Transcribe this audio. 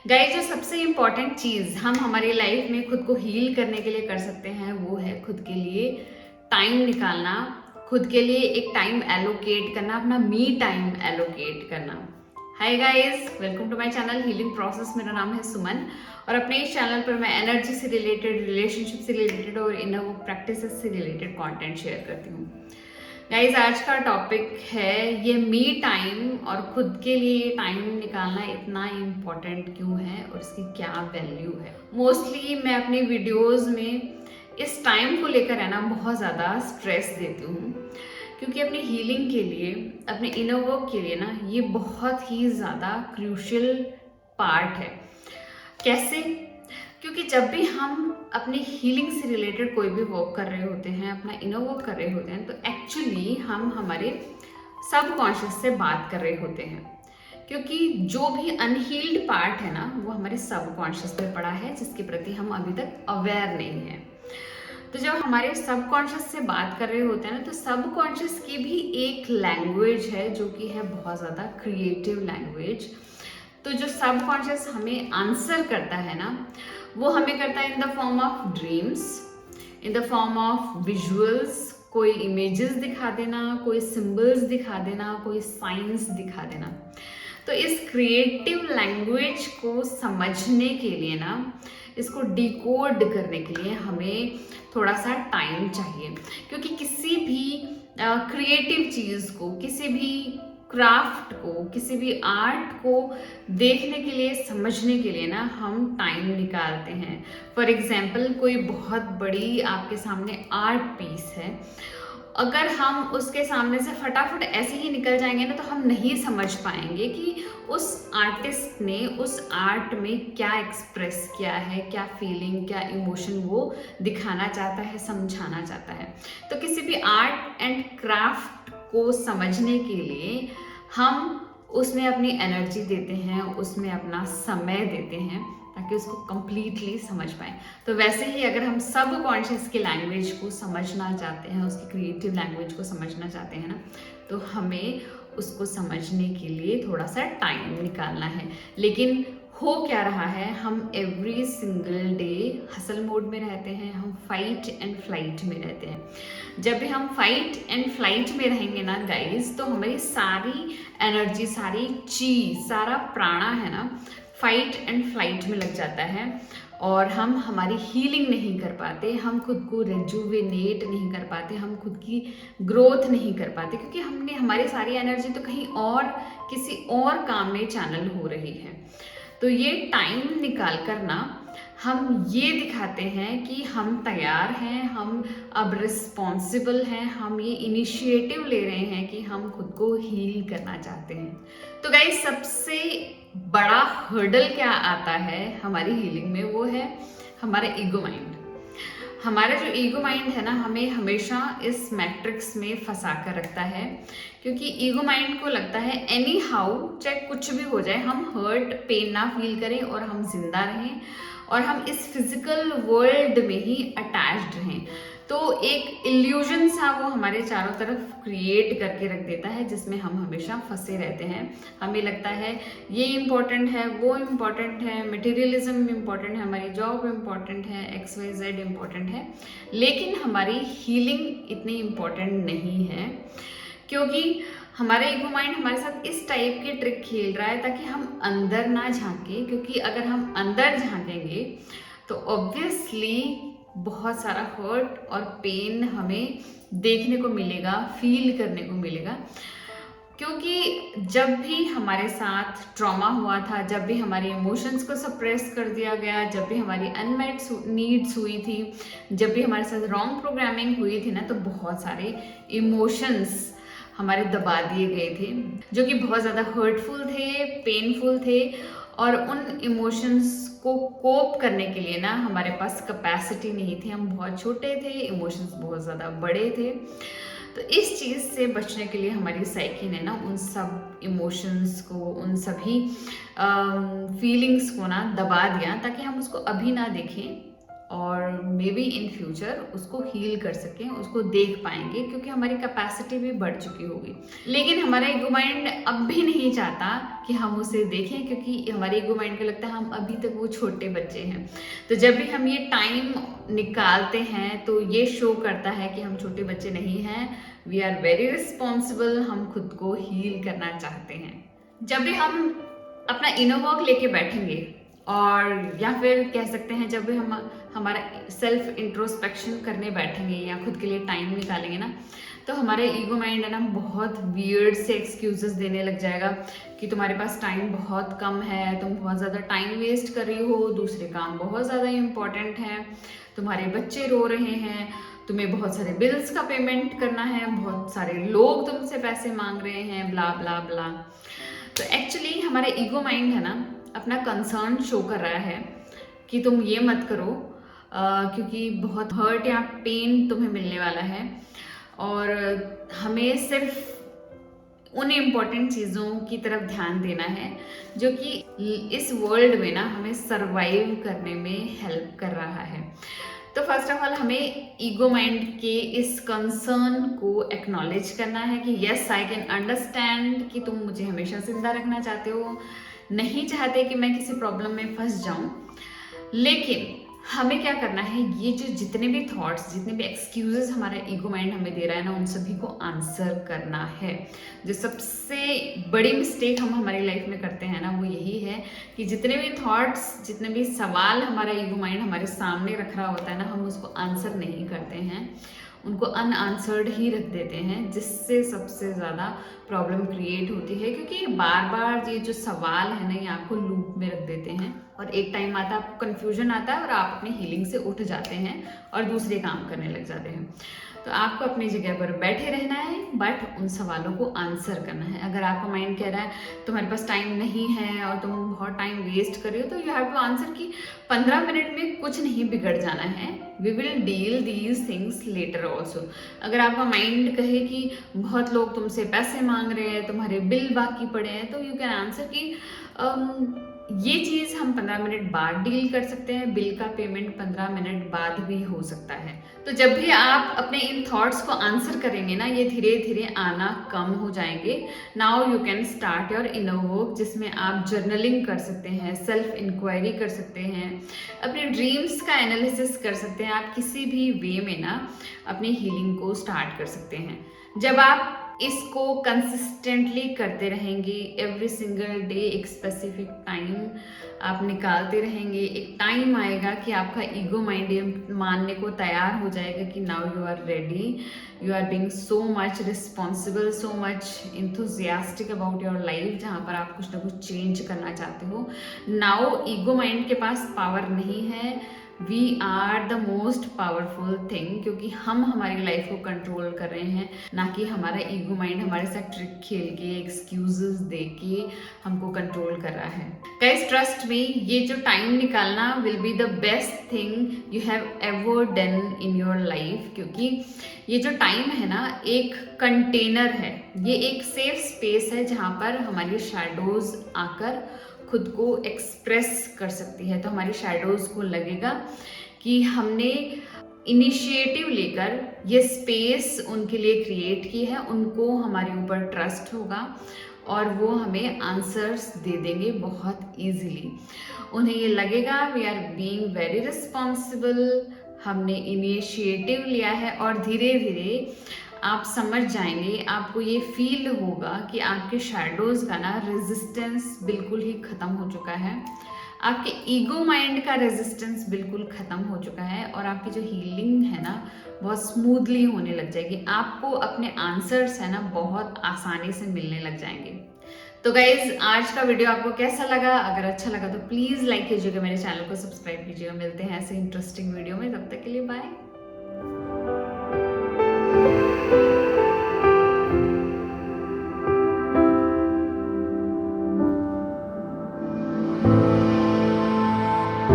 Guys, जो सबसे important चीज़ हम हमारी लाइफ में खुद को हील करने के लिए कर सकते हैं वो है खुद के लिए टाइम निकालना, खुद के लिए एक टाइम एलोकेट करना, अपना मी टाइम एलोकेट करना। Hi guys, welcome to my channel healing process. मेरा नाम है सुमन और अपने इस चैनल पर मैं एनर्जी से रिलेटेड, रिलेशनशिप से रिलेटेड और इनर वर्क प्रैक्टिसेस से रिलेटेड कंटेंट शेयर करती हूँ। गाइज, आज का टॉपिक है ये मी टाइम और खुद के लिए टाइम निकालना इतना इम्पोर्टेंट क्यों है और इसकी क्या वैल्यू है। मोस्टली मैं अपनी वीडियोस में इस टाइम को लेकर है ना बहुत ज़्यादा स्ट्रेस देती हूँ, क्योंकि अपनी हीलिंग के लिए, अपने इनर वर्क के लिए ना ये बहुत ही ज़्यादा क्रूशियल पार्ट है। कैसे? क्योंकि जब भी हम अपनी हीलिंग से रिलेटेड कोई भी वर्क कर रहे होते हैं, अपना इनर वर्क कर रहे होते हैं, तो एक्चुअली हम हमारे सबकॉन्शियस से बात कर रहे होते हैं। क्योंकि जो भी अनहील्ड पार्ट है ना वो हमारे सबकॉन्शियस में पड़ा है, जिसके प्रति हम अभी तक अवेयर नहीं है। तो जब हमारे सबकॉन्शियस से बात कर रहे होते हैं ना, तो सबकॉन्शियस की भी एक लैंग्वेज है जो कि है बहुत ज़्यादा क्रिएटिव लैंग्वेज। तो जो सबकॉन्शियस हमें आंसर करता है ना, वो हमें करता है in the form of dreams, in the form of visuals. कोई इमेजेस दिखा देना, कोई सिंबल्स दिखा देना, कोई साइंस दिखा देना। तो इस क्रिएटिव लैंग्वेज को समझने के लिए ना, इसको डिकोड करने के लिए हमें थोड़ा सा टाइम चाहिए। क्योंकि किसी भी क्रिएटिव चीज़ को, किसी भी क्राफ्ट को, किसी भी आर्ट को देखने के लिए, समझने के लिए ना हम टाइम निकालते हैं। फॉर एग्जाम्पल, कोई बहुत बड़ी आपके सामने आर्ट पीस है, अगर हम उसके सामने से फटाफट ऐसे ही निकल जाएंगे ना, तो हम नहीं समझ पाएंगे कि उस आर्टिस्ट ने उस आर्ट में क्या एक्सप्रेस किया है, क्या फीलिंग, क्या इमोशन वो दिखाना चाहता है, समझाना चाहता है। तो किसी भी आर्ट एंड क्राफ्ट को समझने के लिए हम उसमें अपनी एनर्जी देते हैं, उसमें अपना समय देते हैं, ताकि उसको कंप्लीटली समझ पाएं। तो वैसे ही अगर हम सब कॉन्शियस की लैंग्वेज को समझना चाहते हैं, उसकी क्रिएटिव लैंग्वेज को समझना चाहते हैं ना, तो हमें उसको समझने के लिए थोड़ा सा टाइम निकालना है। लेकिन हो क्या रहा है, हम every single day hustle mode में रहते हैं, हम फाइट एंड फ्लाइट में रहते हैं। जब भी हम फाइट एंड फ्लाइट में रहेंगे ना गाइस, तो हमारी सारी एनर्जी, सारी ची, सारा प्राणा है ना फाइट एंड फ्लाइट में लग जाता है और हम हमारी हीलिंग नहीं कर पाते, हम खुद को रेजुविनेट नहीं कर पाते, हम खुद की ग्रोथ नहीं कर पाते, क्योंकि हमने हमारी सारी एनर्जी तो कहीं और, किसी और काम में चैनल हो रही है। तो ये टाइम निकाल कर ना हम ये दिखाते हैं कि हम तैयार हैं, हम अब रिस्पॉन्सिबल हैं, हम ये इनिशिएटिव ले रहे हैं कि हम खुद को हील करना चाहते हैं। तो गाइस, सबसे बड़ा हर्डल क्या आता है हमारी हीलिंग में, वो है हमारा ईगो माइंड। हमारा जो ईगो माइंड है ना, हमें हमेशा इस मैट्रिक्स में फंसा कर रखता है। क्योंकि ईगो माइंड को लगता है एनी हाउ, चाहे कुछ भी हो जाए, हम हर्ट, पेन ना फील करें और हम जिंदा रहें और हम इस फिजिकल वर्ल्ड में ही अटैच्ड रहें। तो एक इल्यूजन सा वो हमारे चारों तरफ क्रिएट करके रख देता है, जिसमें हम हमेशा फंसे रहते हैं। हमें लगता है ये इम्पोर्टेंट है, वो इम्पोर्टेंट है, मटेरियलिज्म इम्पोर्टेंट है, हमारी जॉब इम्पोर्टेंट है, XYZ इम्पोर्टेंट है, लेकिन हमारी हीलिंग इतनी इम्पोर्टेंट नहीं है। क्योंकि हमारा ईगो माइंड हमारे साथ इस टाइप की ट्रिक खेल रहा है ताकि हम अंदर ना झांके। क्योंकि अगर हम अंदर झांकेंगे तो ऑब्वियसली बहुत सारा हर्ट और पेन हमें देखने को मिलेगा, फील करने को मिलेगा। क्योंकि जब भी हमारे साथ ट्रॉमा हुआ था, जब भी हमारे इमोशंस को सप्रेस कर दिया गया, जब भी हमारी अनमेट नीड्स हुई थी, जब भी हमारे साथ रॉन्ग प्रोग्रामिंग हुई थी ना, तो बहुत सारे इमोशंस हमारे दबा दिए गए थे, जो कि बहुत ज़्यादा हर्टफुल थे, पेनफुल थे। और उन इमोशंस को कोप करने के लिए ना हमारे पास कैपेसिटी नहीं थी, हम बहुत छोटे थे, इमोशंस बहुत ज़्यादा बड़े थे। तो इस चीज़ से बचने के लिए हमारी साइकी ने ना उन सब इमोशंस को, उन सभी फीलिंग्स को ना दबा दिया, ताकि हम उसको अभी ना देखें, और मे बी इन फ्यूचर उसको हील कर सकें, उसको देख पाएंगे, क्योंकि हमारी कैपेसिटी भी बढ़ चुकी होगी। लेकिन हमारा ईगो माइंड अब भी नहीं चाहता कि हम उसे देखें, क्योंकि हमारे ईगो माइंड को लगता है हम अभी तक वो छोटे बच्चे हैं। तो जब भी हम ये टाइम निकालते हैं तो ये शो करता है कि हम छोटे बच्चे नहीं हैं, वी आर वेरी रिस्पॉन्सिबल, हम खुद को हील करना चाहते हैं। जब भी हम अपना इनर वर्क लेके बैठेंगे, और या फिर कह सकते हैं जब भी हम हमारा सेल्फ इंट्रोस्पेक्शन करने बैठेंगे या खुद के लिए टाइम निकालेंगे ना, तो हमारे ईगो माइंड है ना बहुत वियर्ड से एक्सक्यूजेस देने लग जाएगा कि तुम्हारे पास टाइम बहुत कम है, तुम बहुत ज़्यादा टाइम वेस्ट कर रही हो, दूसरे काम बहुत ज़्यादा इम्पॉर्टेंट हैं, तुम्हारे बच्चे रो रहे हैं, तुम्हें बहुत सारे बिल्स का पेमेंट करना है, बहुत सारे लोग तुमसे पैसे मांग रहे हैं, ब्ला ब्ला ब्ला। तो एक्चुअली हमारा ईगो माइंड है ना अपना कंसर्न शो कर रहा है कि तुम ये मत करो, क्योंकि बहुत हर्ट या पेन तुम्हें मिलने वाला है, और हमें सिर्फ उन इम्पॉर्टेंट चीज़ों की तरफ ध्यान देना है जो कि इस वर्ल्ड में ना हमें सरवाइव करने में हेल्प कर रहा है। तो फर्स्ट ऑफ ऑल हमें ईगो माइंड के इस कंसर्न को एक्नॉलेज करना है कि यस आई कैन अंडरस्टैंड कि तुम मुझे हमेशा जिंदा रखना चाहते हो, नहीं चाहते कि मैं किसी प्रॉब्लम में फंस जाऊं। लेकिन हमें क्या करना है, ये जो जितने भी थॉट्स, जितने भी एक्सक्यूजेस हमारा ईगो माइंड हमें दे रहा है ना, उन सभी को आंसर करना है। जो सबसे बड़ी मिस्टेक हम हमारी लाइफ में करते हैं ना, वो यही है कि जितने भी थॉट्स, जितने भी सवाल हमारा ईगो माइंड हमारे सामने रख रहा होता है ना, हम उसको आंसर नहीं करते हैं, उनको अनआंसर्ड ही रख देते हैं, जिससे सबसे ज़्यादा प्रॉब्लम क्रिएट होती है। क्योंकि बार बार ये जो सवाल है ना, ये आपको लूप में रख देते हैं, और एक टाइम आता है आपको कन्फ्यूजन आता है और आप अपनी हीलिंग से उठ जाते हैं और दूसरे काम करने लग जाते हैं। तो आपको अपनी जगह पर बैठे रहना है, बट उन सवालों को आंसर करना है। अगर आपका माइंड कह रहा है तुम्हारे पास टाइम नहीं है और तुम बहुत टाइम वेस्ट कर रहे हो, तो यू हैव टू आंसर कि 15 मिनट में कुछ नहीं बिगड़ जाना है, we will deal these things later also. अगर आपका माइंड कहे कि बहुत लोग तुमसे पैसे मांग रहे हैं, तुम्हारे बिल बाकी पड़े हैं, तो यू कैन आंसर कि ये चीज़ हम 15 मिनट बाद डील कर सकते हैं, बिल का पेमेंट 15 मिनट बाद भी हो सकता है। तो जब भी आप अपने इन थॉट्स को आंसर करेंगे ना, ये धीरे धीरे आना कम हो जाएंगे। Now you can start your inner work, जिसमें आप जर्नलिंग कर सकते हैं, सेल्फ इंक्वायरी कर सकते हैं, अपने ड्रीम्स का एनालिसिस कर सकते हैं, आप किसी भी वे में ना अपनी हीलिंग को स्टार्ट कर सकते हैं। जब आप इसको कंसिस्टेंटली करते रहेंगे, एवरी सिंगल डे एक स्पेसिफिक टाइम आप निकालते रहेंगे, एक टाइम आएगा कि आपका ईगो माइंड ये मानने को तैयार हो जाएगा कि now you are ready, you are being so much responsible, so much enthusiastic about your life, जहाँ पर आप कुछ ना कुछ चेंज करना चाहते हो। नाउ ईगो माइंड के पास पावर नहीं है, we are the most powerful thing, क्योंकि हम हमारी लाइफ को कंट्रोल कर रहे हैं, ना कि हमारा ईगो माइंड हमारे साथ ट्रिक खेल के, एक्सक्यूजेस दे के हमको कंट्रोल कर रहा है। गाइस ट्रस्ट मी, ये जो टाइम निकालना will be the best thing you have ever done in your life, क्योंकि ये जो टाइम है ना एक कंटेनर है, ये एक सेफ स्पेस है जहाँ पर हमारी शैडोज आकर खुद को एक्सप्रेस कर सकती है। तो हमारी शैडोज को लगेगा कि हमने इनिशिएटिव लेकर ये स्पेस उनके लिए क्रिएट की है, उनको हमारे ऊपर ट्रस्ट होगा और वो हमें आंसर्स दे देंगे बहुत इजीली। उन्हें ये लगेगा we are being very responsible, हमने इनिशिएटिव लिया है, और धीरे धीरे आप समझ जाएंगे, आपको ये फील होगा कि आपके शैडोज का ना रेजिस्टेंस बिल्कुल ही ख़त्म हो चुका है, आपके ईगो माइंड का रेजिस्टेंस बिल्कुल ख़त्म हो चुका है, और आपकी जो हीलिंग है ना बहुत स्मूथली होने लग जाएगी। आपको अपने आंसर्स है ना बहुत आसानी से मिलने लग जाएंगे। तो गाइज आज का वीडियो आपको कैसा लगा? अगर अच्छा लगा तो प्लीज़ लाइक कीजिएगा, मेरे चैनल को सब्सक्राइब कीजिएगा। मिलते हैं ऐसे इंटरेस्टिंग वीडियो में, तब तक के लिए बाय।